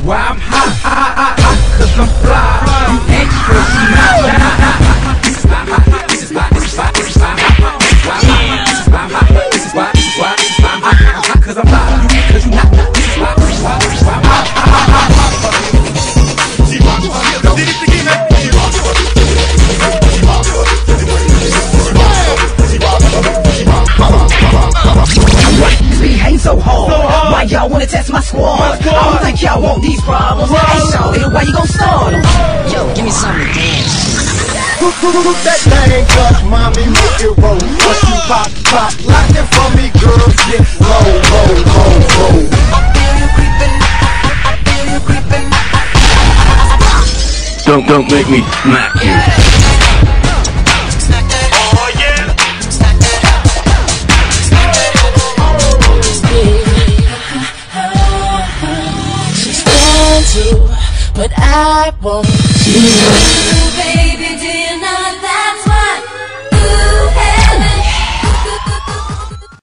why I'm hot, cause I'm fly. You ain't cause you not. This is why I'm hot, this is why, this is why, this is why I'm hot. This is why I'm hot, this is why I'm hot. This is why, this is why, this is why I'm hot, cause I'm fly. You ain't cause you not. This is why, this is why, this is why I'm hot. So hard. Why y'all wanna test my squad? I don't think y'all want these problems. Hey shawty, why you gon' start them? Yo, give me something to dance. That thing up, mommy, make it roll. What you pop, pop, lock it for me, girl. Get low, low, low, low. I feel you creeping, I feel you creeping. Don't make me smack you. But I won't.